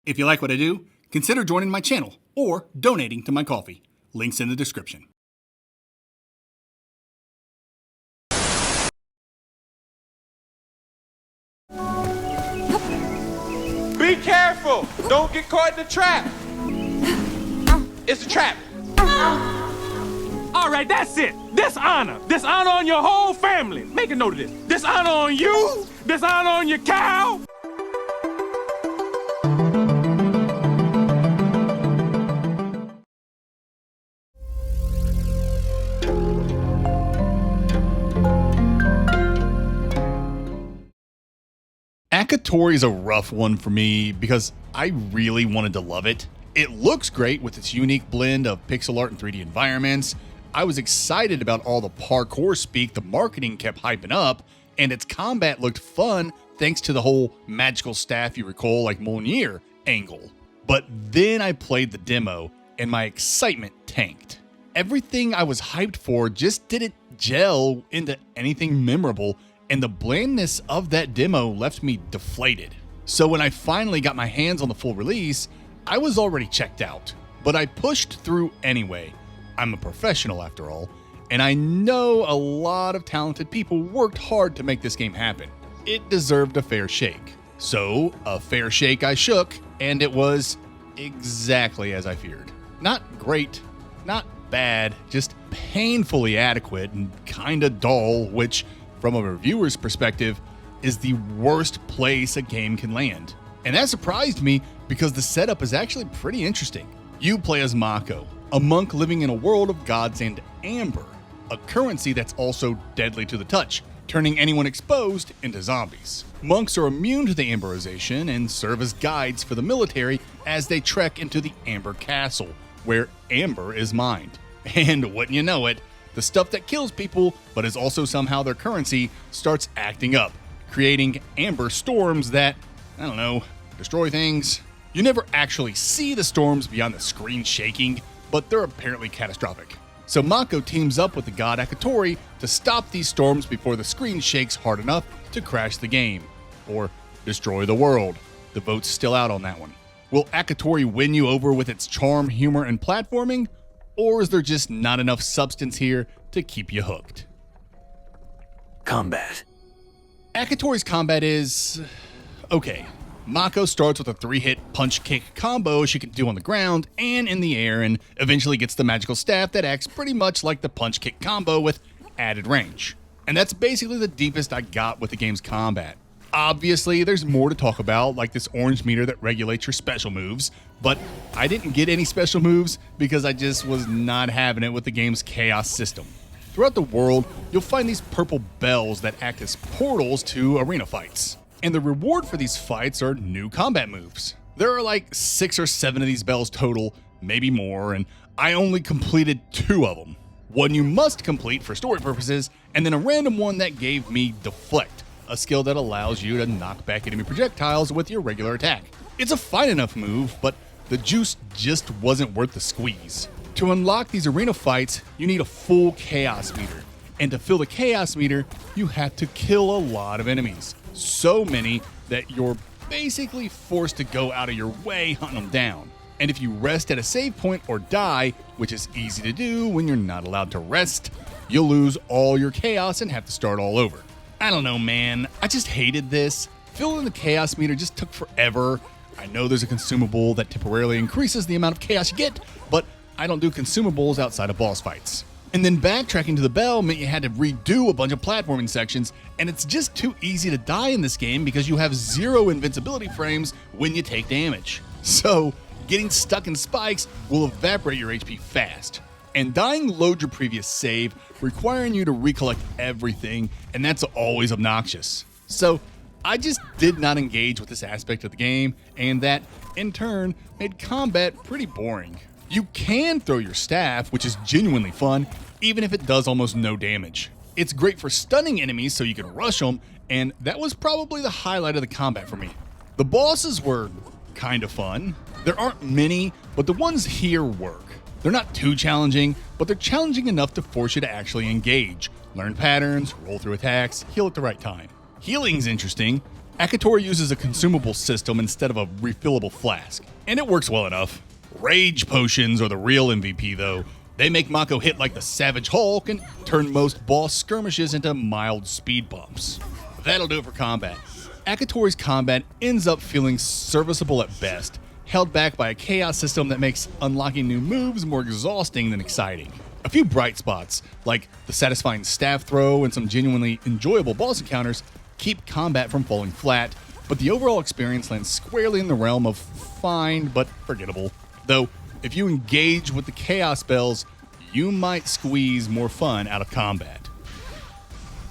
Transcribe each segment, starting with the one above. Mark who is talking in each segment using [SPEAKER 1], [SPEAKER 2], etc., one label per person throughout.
[SPEAKER 1] If you like what I do, consider joining my channel or donating to my coffee. Links in the description.
[SPEAKER 2] Be careful! Don't get caught in the trap! It's a trap!
[SPEAKER 3] All right, that's it. Dishonor. Dishonor on your whole family. Make a note of this. Dishonor on you. Dishonor on your cow.
[SPEAKER 1] Akatori is a rough one for me because I really wanted to love it. It looks great with its unique blend of pixel art and 3D environments. I was excited about all the parkour speak the marketing kept hyping up, and its combat looked fun thanks to the whole magical staff you recall like Mjolnir angle. But then I played the demo and my excitement tanked. Everything I was hyped for just didn't gel into anything memorable, and the blandness of that demo left me deflated. So when I finally got my hands on the full release, I was already checked out, but I pushed through anyway. I'm a professional after all, and I know a lot of talented people worked hard to make this game happen. It deserved a fair shake. So, a fair shake I shook, and it was exactly as I feared. Not great, not bad, just painfully adequate and kinda dull, which, from a reviewer's perspective, is the worst place a game can land. And that surprised me because the setup is actually pretty interesting. You play as Mako, a monk living in a world of gods and amber, a currency that's also deadly to the touch, turning anyone exposed into zombies. Monks are immune to the amberization and serve as guides for the military as they trek into the Amber Castle, where amber is mined. And wouldn't you know it, the stuff that kills people, but is also somehow their currency, starts acting up, creating amber storms that, I don't know, destroy things. You never actually see the storms beyond the screen shaking, but they're apparently catastrophic. So Mako teams up with the god Akatori to stop these storms before the screen shakes hard enough to crash the game, or destroy the world. The vote's still out on that one. Will Akatori win you over with its charm, humor, and platforming, or is there just not enough substance here to keep you hooked?
[SPEAKER 4] Combat.
[SPEAKER 1] Akatori's combat is okay. Mako starts with a 3-hit punch-kick combo she can do on the ground and in the air, and eventually gets the magical staff that acts pretty much like the punch-kick combo with added range. And that's basically the deepest I got with the game's combat. Obviously, there's more to talk about, like this orange meter that regulates your special moves, but I didn't get any special moves because I just was not having it with the game's chaos system. Throughout the world, you'll find these purple bells that act as portals to arena fights. And the reward for these fights are new combat moves. There are like 6 or 7 of these bells total, maybe more, and I only completed 2 of them. One you must complete for story purposes, and then a random one that gave me Deflect, a skill that allows you to knock back enemy projectiles with your regular attack. It's a fine enough move, but the juice just wasn't worth the squeeze. To unlock these arena fights, you need a full chaos meter. And to fill the chaos meter, you have to kill a lot of enemies. So many that you're basically forced to go out of your way hunting them down. And if you rest at a save point or die, which is easy to do when you're not allowed to rest, you'll lose all your chaos and have to start all over. I don't know, man. I just hated this. Filling the chaos meter just took forever. I know there's a consumable that temporarily increases the amount of chaos you get, but I don't do consumables outside of boss fights. And then backtracking to the bell meant you had to redo a bunch of platforming sections, and it's just too easy to die in this game because you have 0 invincibility frames when you take damage. So, getting stuck in spikes will evaporate your HP fast. And dying loads your previous save, requiring you to recollect everything, and that's always obnoxious. So, I just did not engage with this aspect of the game, and that, in turn, made combat pretty boring. You can throw your staff, which is genuinely fun, even if it does almost no damage. It's great for stunning enemies so you can rush them, and that was probably the highlight of the combat for me. The bosses were kind of fun. There aren't many, but the ones here work. They're not too challenging, but they're challenging enough to force you to actually engage, learn patterns, roll through attacks, heal at the right time. Healing's interesting. Akatori uses a consumable system instead of a refillable flask, and it works well enough. Rage potions are the real MVP though. They make Mako hit like the Savage Hulk and turn most boss skirmishes into mild speed bumps. That'll do it for combat. Akatori's combat ends up feeling serviceable at best, held back by a chaos system that makes unlocking new moves more exhausting than exciting. A few bright spots, like the satisfying staff throw and some genuinely enjoyable boss encounters, keep combat from falling flat, but the overall experience lands squarely in the realm of fine but forgettable. Though, if you engage with the chaos spells, you might squeeze more fun out of combat.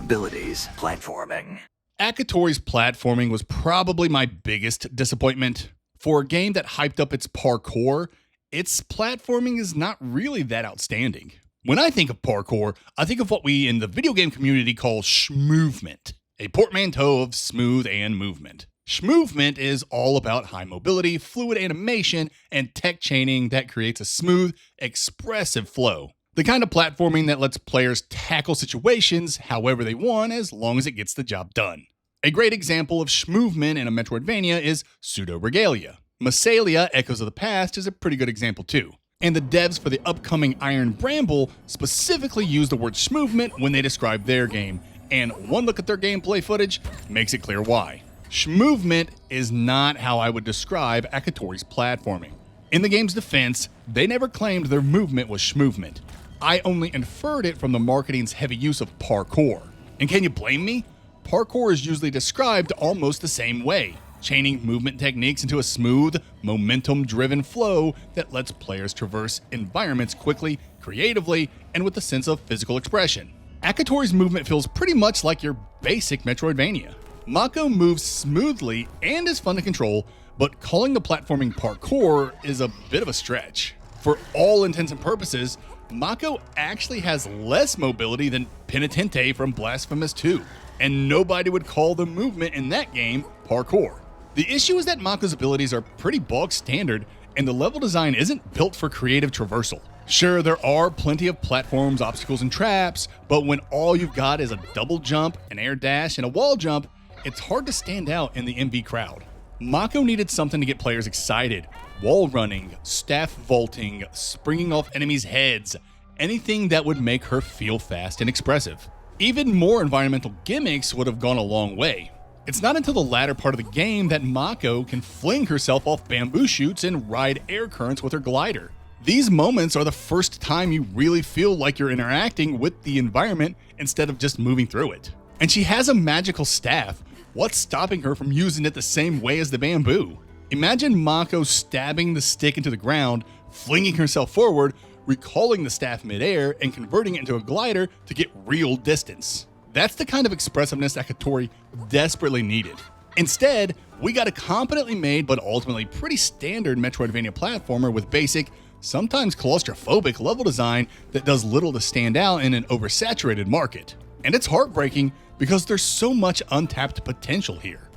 [SPEAKER 4] Abilities, platforming.
[SPEAKER 1] Akatori's platforming was probably my biggest disappointment. For a game that hyped up its parkour, its platforming is not really that outstanding. When I think of parkour, I think of what we in the video game community call schmovement, a portmanteau of smooth and movement. Schmovement is all about high mobility, fluid animation, and tech chaining that creates a smooth, expressive flow. The kind of platforming that lets players tackle situations however they want as long as it gets the job done. A great example of schmovement in a Metroidvania is Pseudo Regalia. Massalia Echoes of the Past is a pretty good example too. And the devs for the upcoming Iron Bramble specifically use the word schmovement when they describe their game, and one look at their gameplay footage makes it clear why. Schmovement is not how I would describe Akatori's platforming. In the game's defense, they never claimed their movement was schmovement. I only inferred it from the marketing's heavy use of parkour. And can you blame me? Parkour is usually described almost the same way, chaining movement techniques into a smooth, momentum-driven flow that lets players traverse environments quickly, creatively, and with a sense of physical expression. Akatori's movement feels pretty much like your basic Metroidvania. Mako moves smoothly and is fun to control, but calling the platforming parkour is a bit of a stretch. For all intents and purposes, Mako actually has less mobility than Penitente from Blasphemous 2, and nobody would call the movement in that game parkour. The issue is that Mako's abilities are pretty bog standard, and the level design isn't built for creative traversal. Sure, there are plenty of platforms, obstacles, and traps, but when all you've got is a double jump, an air dash, and a wall jump, it's hard to stand out in the MV crowd. Mako needed something to get players excited. Wall running, staff vaulting, springing off enemies' heads, anything that would make her feel fast and expressive. Even more environmental gimmicks would have gone a long way. It's not until the latter part of the game that Mako can fling herself off bamboo shoots and ride air currents with her glider. These moments are the first time you really feel like you're interacting with the environment instead of just moving through it. And she has a magical staff. What's stopping her from using it the same way as the bamboo? Imagine Mako stabbing the stick into the ground, flinging herself forward, recalling the staff midair, and converting it into a glider to get real distance. That's the kind of expressiveness Akatori desperately needed. Instead, we got a competently made but ultimately pretty standard Metroidvania platformer with basic, sometimes claustrophobic level design that does little to stand out in an oversaturated market. And it's heartbreaking because there's so much untapped potential here.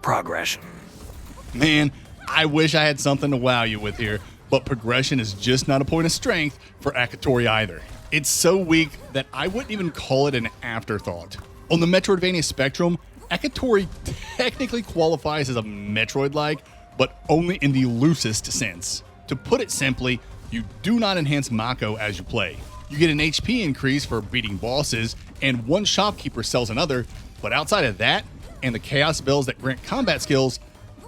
[SPEAKER 4] Progression.
[SPEAKER 1] Man, I wish I had something to wow you with here, but progression is just not a point of strength for Akatori either. It's so weak that I wouldn't even call it an afterthought. On the Metroidvania spectrum, Akatori technically qualifies as a Metroid-like, but only in the loosest sense. To put it simply, you do not enhance Mako as you play. You get an HP increase for beating bosses, and one shopkeeper sells another, but outside of that, and the chaos spells that grant combat skills,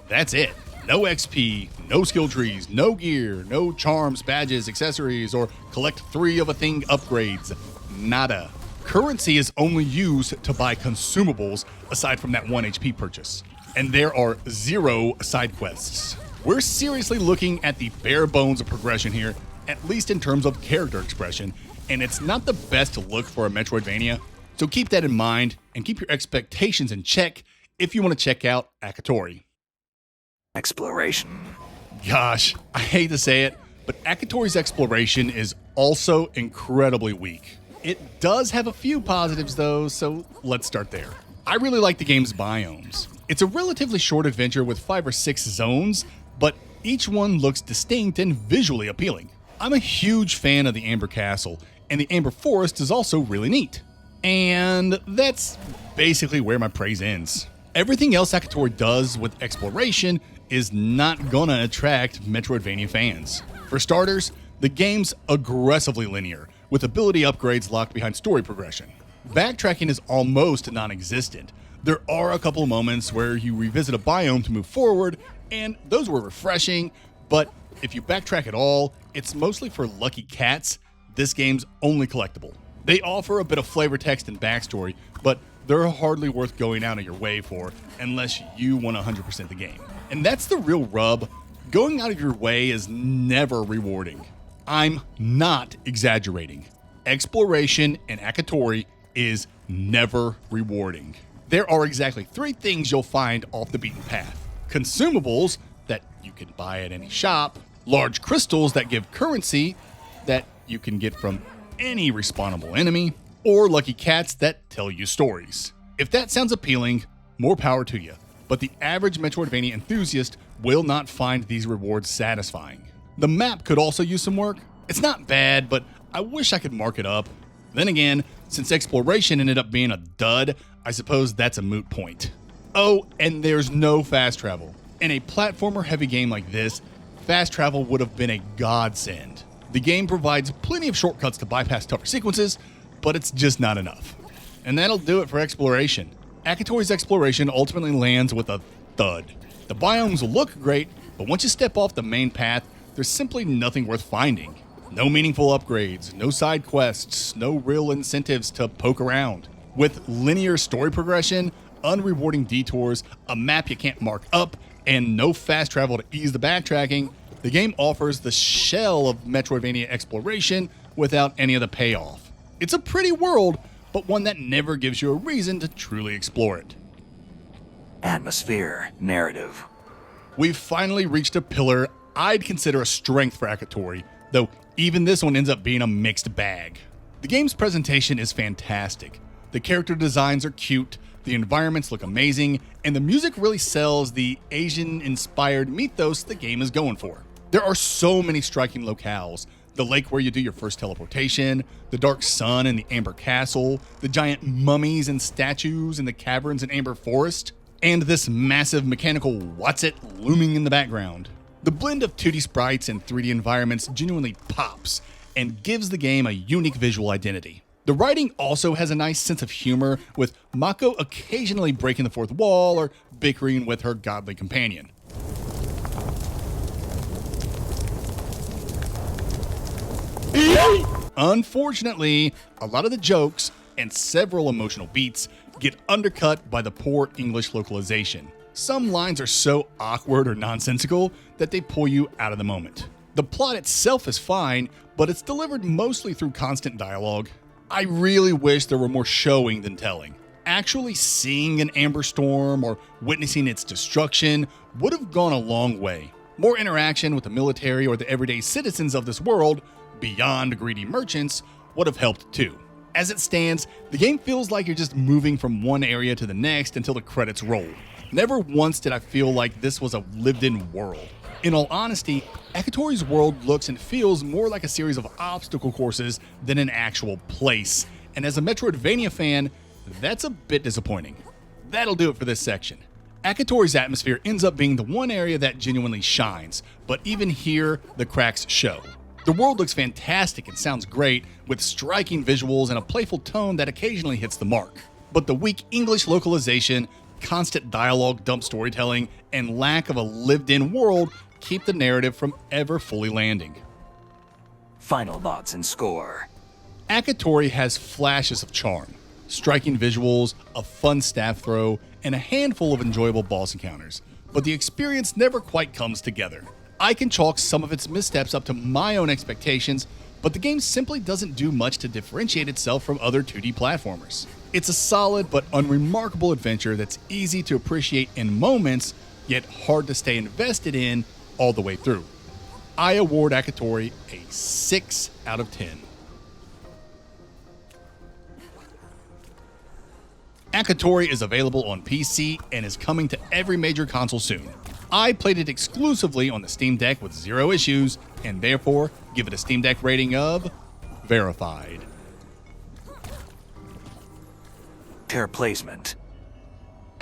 [SPEAKER 1] that's it. No XP, no skill trees, no gear, no charms, badges, accessories, or collect 3 of a thing upgrades. Nada. Currency is only used to buy consumables aside from that 1 HP purchase. And there are 0 side quests. We're seriously looking at the bare bones of progression here, at least in terms of character expression, and it's not the best look for a Metroidvania, so keep that in mind and keep your expectations in check if you want to check out Akatori.
[SPEAKER 4] Exploration.
[SPEAKER 1] Gosh, I hate to say it, but Akatori's exploration is also incredibly weak. It does have a few positives though, so let's start there. I really like the game's biomes. It's a relatively short adventure with 5 or 6 zones, but each one looks distinct and visually appealing. I'm a huge fan of the Amber Castle, and the Amber Forest is also really neat. And that's basically where my praise ends. Everything else Akatori does with exploration is not gonna attract Metroidvania fans. For starters, the game's aggressively linear, with ability upgrades locked behind story progression. Backtracking is almost non-existent. There are a couple moments where you revisit a biome to move forward, and those were refreshing, but if you backtrack at all, it's mostly for lucky cats. This game's only collectible. They offer a bit of flavor text and backstory, but they're hardly worth going out of your way for unless you want 100% the game. And that's the real rub. Going out of your way is never rewarding. I'm not exaggerating. Exploration in Akatori is never rewarding. There are exactly 3 things you'll find off the beaten path. Consumables that you can buy at any shop, large crystals that give currency that you can get from any respawnable enemy, or lucky cats that tell you stories. If that sounds appealing, more power to you. But the average Metroidvania enthusiast will not find these rewards satisfying. The map could also use some work. It's not bad, but I wish I could mark it up. Then again, since exploration ended up being a dud, I suppose that's a moot point. Oh, and there's no fast travel. In a platformer-heavy game like this, fast travel would have been a godsend. The game provides plenty of shortcuts to bypass tougher sequences, but it's just not enough. And that'll do it for exploration. Akatori's exploration ultimately lands with a thud. The biomes look great, but once you step off the main path, there's simply nothing worth finding. No meaningful upgrades, no side quests, no real incentives to poke around. With linear story progression, unrewarding detours, a map you can't mark up, and no fast travel to ease the backtracking, the game offers the shell of Metroidvania exploration without any of the payoff. It's a pretty world, but one that never gives you a reason to truly explore it.
[SPEAKER 4] Atmosphere, narrative.
[SPEAKER 1] We've finally reached a pillar I'd consider a strength for Akatori, though even this one ends up being a mixed bag. The game's presentation is fantastic. The character designs are cute, the environments look amazing, and the music really sells the Asian-inspired mythos the game is going for. There are so many striking locales. The lake where you do your first teleportation, the dark sun in the Amber Castle, the giant mummies and statues in the caverns in Amber Forest, and this massive mechanical what's-it looming in the background. The blend of 2D sprites and 3D environments genuinely pops and gives the game a unique visual identity. The writing also has a nice sense of humor, with Mako occasionally breaking the fourth wall or bickering with her godly companion. Unfortunately, a lot of the jokes and several emotional beats get undercut by the poor English localization. Some lines are so awkward or nonsensical that they pull you out of the moment. The plot itself is fine, but it's delivered mostly through constant dialogue. I really wish there were more showing than telling. Actually seeing an Amber Storm or witnessing its destruction would have gone a long way. More interaction with the military or the everyday citizens of this world, beyond greedy merchants, would have helped too. As it stands, the game feels like you're just moving from one area to the next until the credits roll. Never once did I feel like this was a lived-in world. In all honesty, Akatori's world looks and feels more like a series of obstacle courses than an actual place, and as a Metroidvania fan, that's a bit disappointing. That'll do it for this section. Akatori's atmosphere ends up being the one area that genuinely shines, but even here, the cracks show. The world looks fantastic and sounds great, with striking visuals and a playful tone that occasionally hits the mark. But the weak English localization, constant dialogue dump storytelling, and lack of a lived-in world keep the narrative from ever fully landing.
[SPEAKER 4] Final thoughts and score.
[SPEAKER 1] Akatori has flashes of charm, striking visuals, a fun staff throw, and a handful of enjoyable boss encounters, but the experience never quite comes together. I can chalk some of its missteps up to my own expectations, but the game simply doesn't do much to differentiate itself from other 2D platformers. It's a solid but unremarkable adventure that's easy to appreciate in moments, yet hard to stay invested in all the way through. I award Akatori a 6 out of 10. Akatori is available on PC and is coming to every major console soon. I played it exclusively on the Steam Deck with 0 issues, and therefore give it a Steam Deck rating of verified.
[SPEAKER 4] Pair placement.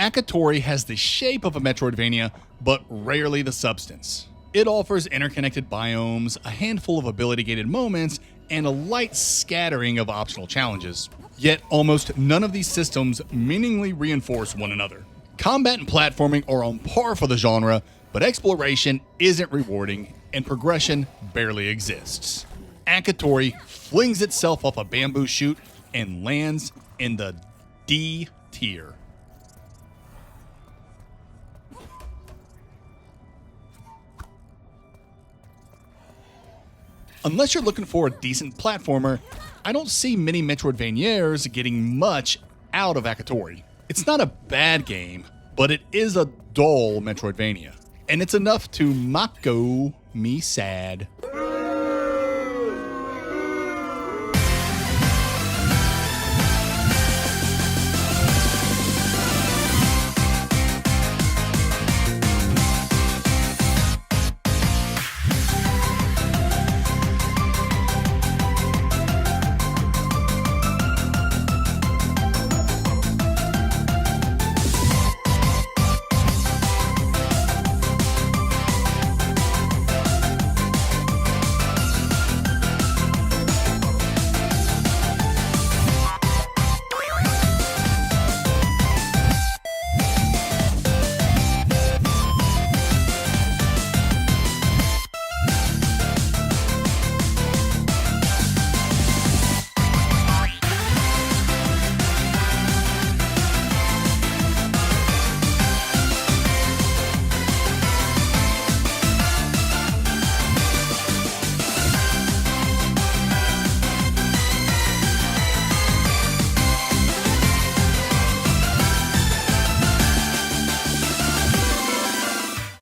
[SPEAKER 1] Akatori has the shape of a Metroidvania, but rarely the substance. It offers interconnected biomes, a handful of ability-gated moments, and a light scattering of optional challenges. Yet almost none of these systems meaningfully reinforce one another. Combat and platforming are on par for the genre, but exploration isn't rewarding, and progression barely exists. Akatori flings itself off a bamboo chute and lands in the D tier. Unless you're looking for a decent platformer, I don't see many Metroidvanias getting much out of Akatori. It's not a bad game, but it is a dull Metroidvania. And it's enough to mako me sad.